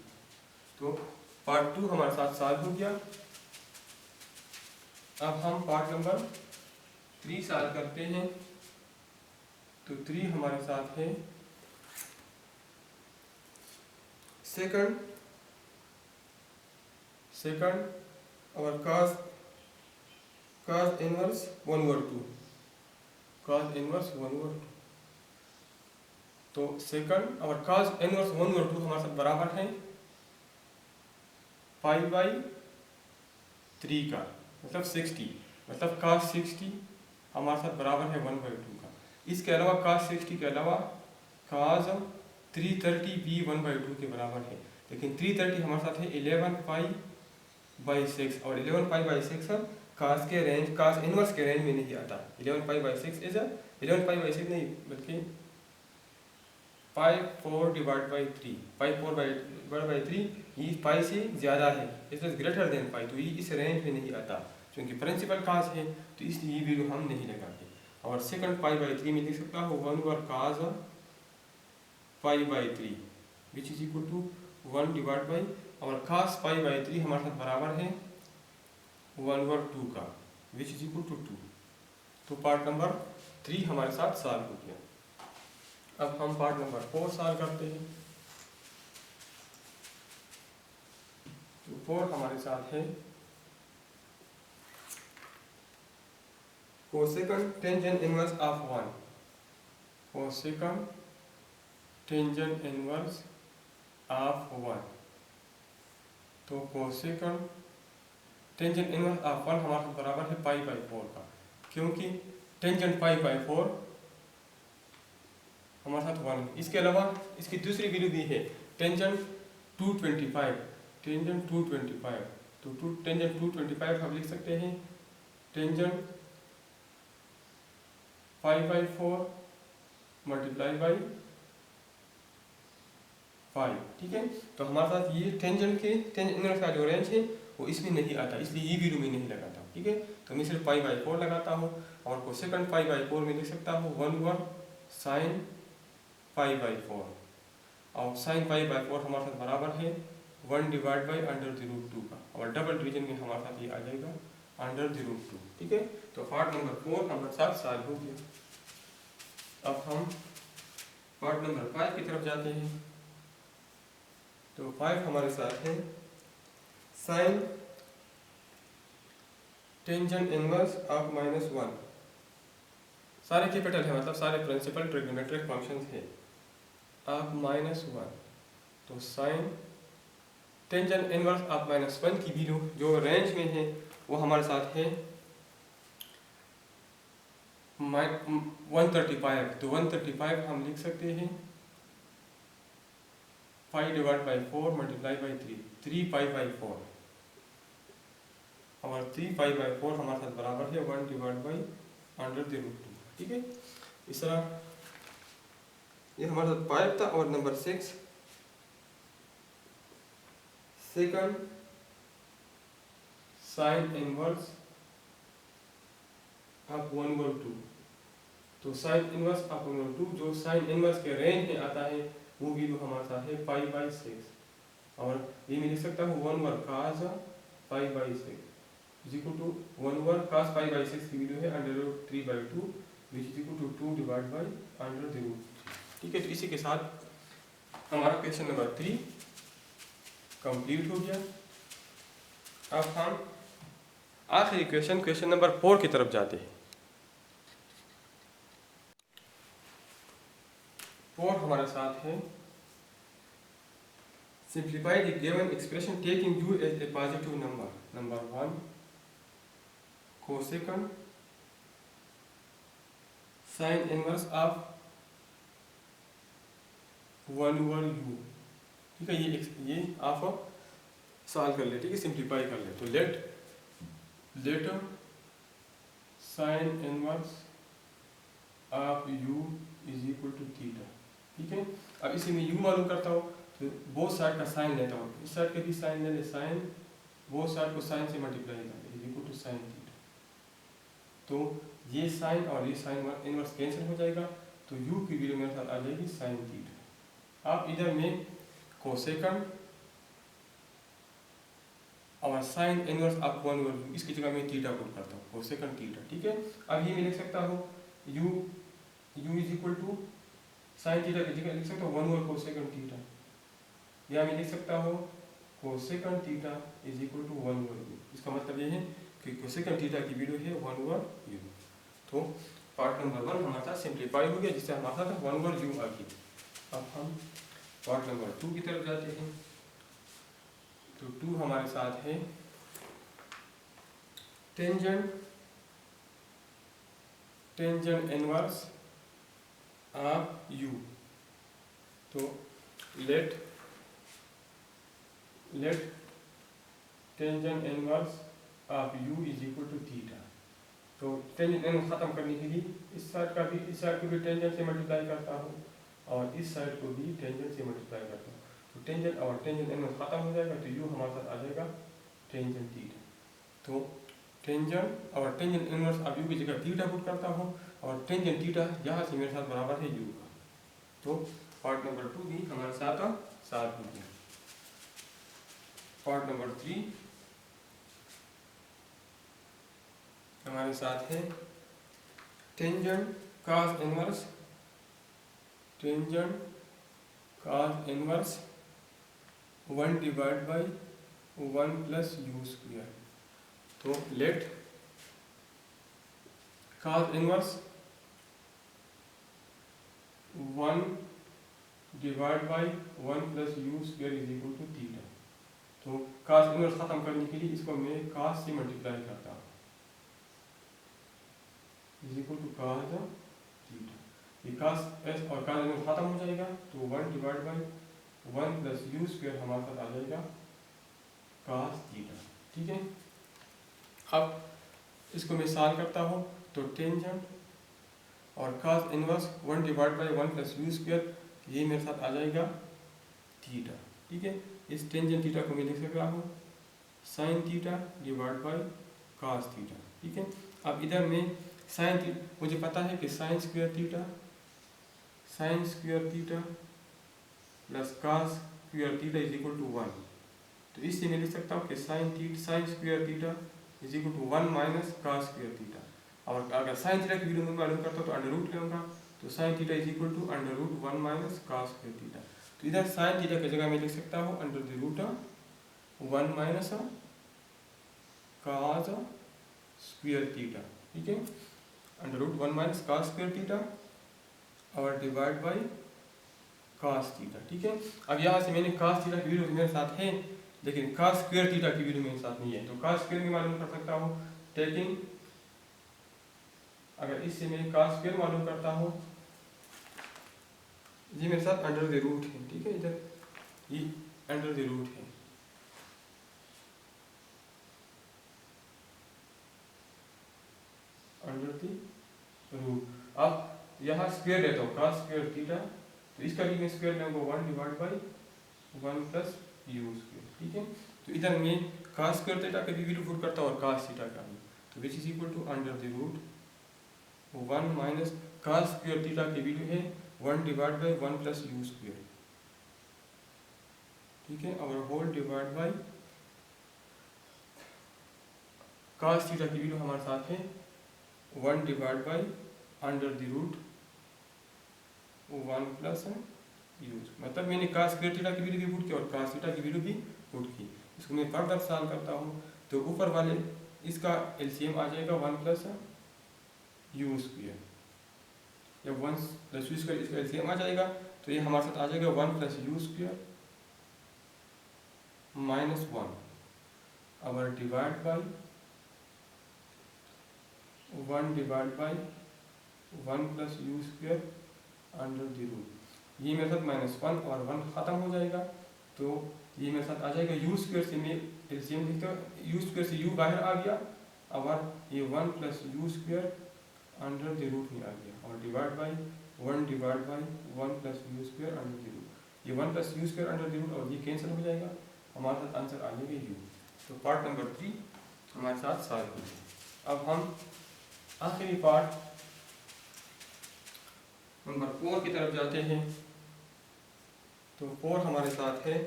तो पार्ट 2 हमारे साथ सॉल्व हो गया। अब हम पार्ट नंबर 3 सॉल्व करते हैं। तो 3 हमारे साथ है सेकंड और cos इनवर्स 1/2, cos इनवर्स 1/2। तो सेकंड और cos इनवर्स 1/2 हमारे साथ बराबर है π/3 का, मतलब 60, मतलब cos 60 हमारे साथ बराबर है 1/2 का। इसके अलावा cos 60 के अलावा cos 330 भी 1/2 के बराबर है, लेकिन 330 हमारे साथ है 11π/6, और 11π/6 cos के रेंज, cos इनवर्स के रेंज में नहीं आता। 11π/6 इज 11π/6 नहीं, बल्कि π4 डिवाइड बाई 3, π4 डिवाइड बाई 3, ये पाई से ज़्यादा है, इसलिए ग्रेटर देन पाई, तो ये इस रेंज में नहीं आता। क्योंकि प्रिंसिपल cos है तो इसलिए ये वैल्यू हम नहीं लगाते। और सेकंड π/3 में लिख सकता हूँ 1/cos π/3 which is equal to 1 divide by, और cos π/3 हमारे साथ बराबर है 1/2 का, विच इज इक्वल टू 2। तो पार्ट नंबर 3 हमारे साथ सॉल्व हो गया। अब हम पार्ट नंबर 4 सॉल्व करते हैं। तो 4 हमारे साथ है cosecant tangent inverse of 1, cosecant tangent inverse of 1। तो कोसेकंड टेंजेंट इनवर्स ऑफ 1 हमारे साथ बराबर है π/4 का, क्योंकि टेंजेंट π/4 हमारे साथ 1 है। इसके अलावा इसकी दूसरी वैल्यू भी है टेंजेंट 225, टेंजेंट 225। तो टेंजेंट 225 हम लिख सकते हैं टेंजेंट π/4 मल्टीप्लाई बाई 5, ठीक है। तो हमारे साथ ये टेंजेंट इनवर्स का जो रेंज है वो इसमें नहीं आता, इसलिए ये वैल्यू में नहीं लगाता। ठीक है, तो मैं सिर्फ π/4 लगाता हूँ और कोसेकंड π/4 में लिख सकता हूँ 1/, sin π/4 और sin π/4 हमारे साथ बराबर है 1/√2 का, और डबल डिवीजन में हमारे साथ ये आ जाएगा √2। ठीक है, तो पार्ट नंबर 4 हमारे साथ सॉल्व हो गया। अब हम पार्ट नंबर 5 की तरफ जाते हैं। तो 5 हमारे साथ है साइन टेंजेंट इनवर्स ऑफ -1। सारे कैपिटल है, मतलब सारे प्रिंसिपल ट्रिग्नोमेट्रिक फंक्शंस है ऑफ -1। तो साइन टेंजेंट इनवर्स ऑफ -1 की वैल्यू जो रेंज में है वो हमारे साथ है 135। तो 135 हम लिख सकते हैं π/4 मल्टीप्लाई बाई 3π/4 और 3π/4 हमारे साथ बराबर है 1/√2। ठीक है, इस तरह ये हमारे साथ 5 था। और number 6 second sign inverse of 1/2। तो साइन इनवर्स ऑफ 1/2 जो साइन इनवर्स के रेंज में आता है वो वैल्यू हमारे साथ है π/6 और ये मैं लिख सकता हूँ 1/, cos π/6 is equal to 1/, cos π/6 की वैल्यू है √3/2 विच इज इक्वल टू 2/√3। ठीक है, तो इसी के साथ हमारा क्वेश्चन नंबर 3 कंप्लीट हो गया। अब हम आखिरी क्वेश्चन नंबर 4 की तरफ जाते हैं। 4 हमारे साथ है simplify the given expression taking u as a positive number. Number 1 cosecant sine inverse of 1/u। ठीक है, ये आप सॉल्व कर ले। ठीक है, सिंप्लीफाई कर ले। तो let sine inverse of u is equal to theta. ठीक है, अब इसे मैं u मालूम करता हूँ तो बोथ साइड का साइन लेता हूँ, इस साइड का भी साइन ले ले, साइन बोथ साइड को साइन से मल्टीप्लाई कर is equal to sine theta. तो ये साइन और ये साइन इनवर्स कैंसिल हो जाएगा, तो u की वैल्यू मेरे साथ आ जाएगी साइन थीटा। अब इधर में कोसेकंड और साइन इनवर्स ऑफ 1/2 इसकी जगह मैं थीटा पुट करता हूँ, कोसेकंड थीटा। ठीक है, अब ये मैं लिख सकता हूँ u is equal to sine theta की जगह लिख सकता हूँ 1/, कोसेकंड थीटा, या मैं लिख सकता हूँ cosecant theta is equal to 1/u। इसका मतलब ये है कि कोसेकंड थीटा की वैल्यू है 1/u। तो पार्ट नंबर 1 हमारे साथ सिंप्लीफाई हो गया, जिससे हमारे साथ 1/u आ गई। अब हम पार्ट नंबर 2 की तरफ जाते हैं। तो 2 हमारे साथ है टेंजेंट इनवर्स ऑफ u। तो let tangent inverse of u is equal to theta. तो टेंजेंट इनवर्स खत्म करने के लिए इस साइड को भी टेंजेंट से मल्टीप्लाई करता हूँ और इस साइड को भी टेंजेंट से मल्टीप्लाई करता हूँ। तो टेंजेंट और टेंजेंट इनवर्स खत्म हो जाएगा, तो u हमारे साथ आ जाएगा टेंजेंट थीटा। तो टेंजेंट और टेंजेंट इनवर्स ऑफ u की जगह थीटा पुट करता हूँ और टेंजेंट थीटा यहाँ से मेरे साथ बराबर है u का। तो पार्ट नंबर 2 भी हमारे साथ हो गया। पार्ट नंबर 3 हमारे साथ है tangent cos inverse 1/1 plus u square. तो let cos inverse 1/1 plus u square is equal to theta. तो cos इनवर्स खत्म करने के लिए इसको मैं cos से मल्टीप्लाई करता हूँ is equal to cos theta. ये cos s और cos इनवर्स खत्म हो जाएगा, तो 1/1 प्लस u स्क्वायर हमारे साथ आ जाएगा cos थीटा। ठीक है, अब इसको मैं सॉल्व करता हूँ तो टेंजेंट और cos inverse 1/1 plus u square ये मेरे साथ आ जाएगा थीटा। ठीक है, इस टेंजेंट थीटा को मैं लिख सकता हूँ sine theta divide by cos theta. ठीक है, अब इधर में साइन थीटा मुझे पता है कि sine square theta plus cos square theta is equal to 1। तो इससे मैं लिख सकता हूँ कि sine square theta is equal to 1 minus cos square theta. और अगर साइन थीटा की वैल्यू मैं मालूम करता हूँ तो अंडर रूट लूँगा, तो sine theta is equal to under root 1 minus cos square theta. तो इधर साइन थीटा की जगह मैं लिख सकता हूँ under the root 1 minus cos square theta. ठीक है, under root 1 minus cos square theta और डिवाइड बाई कास थीटा। ठीक है, अब यहाँ से मैंने कास थीटा की वैल्यू मेरे साथ है, लेकिन कास स्क्वायर थीटा की वैल्यू मेरे साथ नहीं है। तो कास स्क्वायर मैं मालूम कर सकता हूँ टेकिंग, अगर इससे मैं कास स्क्वायर मालूम करता हूँ, ये मेरे साथ अंडर द रूट है। ठीक है, इधर ये अंडर द रूट है, अंडर द रूट। अब यहाँ स्क्वायर लेता हूँ कास स्क्वायर थीटा, तो इसका भी मैं स्क्वायर लूँगा 1 divide by 1 plus u square. ठीक है, तो इधर मैं कास स्क्वायर थीटा का भी वैल्यू पुट करता हूँ और कास थीटा का भी, तो which is equal to under the root 1 minus cos square theta की वैल्यू है 1 divide by 1 plus u square. ठीक है, और whole divide by cos theta की वैल्यू हमारे साथ है 1 divide by under the root 1 plus u. मतलब मैंने कास स्क्वायर थीटा की वैल्यू भी पुट की और कास थीटा की वैल्यू भी पुट की। इसको मैं फर्दर सॉल्व करता हूँ, तो ऊपर वाले इसका एलसीएम आ जाएगा 1 प्लस यू स्क्वायर, जब 1 प्लस यू स्क्वायर इसका एलसीएम आ जाएगा तो ये हमारे साथ आ जाएगा 1 प्लस यू स्क्वायर माइनस 1 और divide by 1 divide by 1 plus u square under the root. ये मेरे साथ -1 और 1 खत्म हो जाएगा, तो ये मेरे साथ आ जाएगा यू स्क्वायर से मैं एलसीएम लिखता हूँ, यू स्क्वायर से यू बाहर आ गया और ये 1 plus u square under the root में आ गया और divide by 1 divide by 1 plus u square under the root. ये 1 plus u square under the root और ये कैंसिल हो जाएगा, हमारे साथ आंसर आ जाएगा यू। तो पार्ट नंबर 3 हमारे साथ सॉल्व हो गया। अब हम आखिरी पार्ट नंबर 4 की तरफ जाते हैं। तो 4 हमारे साथ है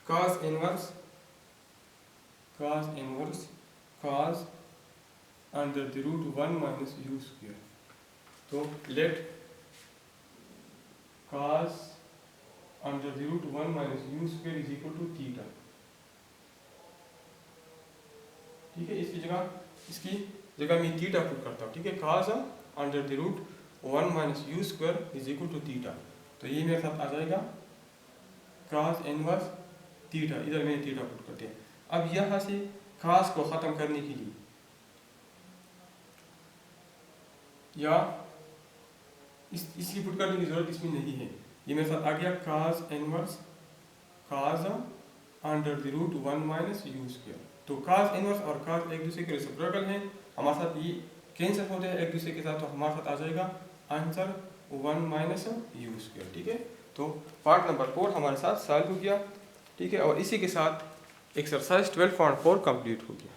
cos inverse cos under the root 1 minus u square. तो let cos under the root 1 minus u square is equal to theta. ठीक है, इसकी जगह मैं थीटा पुट करता हूँ। ठीक है, cos under the root 1 minus u square is equal to theta. तो ये मेरे साथ आ जाएगा cos इनवर्स थीटा, इधर मैंने थीटा पुट करते हैं। अब यहाँ से cos को ख़त्म करने के लिए या इसकी पुट करने की जरूरत इसमें नहीं है, ये मेरे साथ आ गया cos inverse cos under the root 1 minus u square. तो cos इनवर्स और cos एक दूसरे के रेसिप्रोकल हैं, हमारे साथ ये कैंसिल होते हैं एक दूसरे के साथ, तो हमारे साथ आ जाएगा आंसर 1 माइनस यू स्क्वायर। ठीक है, तो पार्ट नंबर 4 हमारे साथ सॉल्व हो गया। ठीक है, और इसी के साथ एक्सरसाइज 12.4 कंप्लीट हो गया।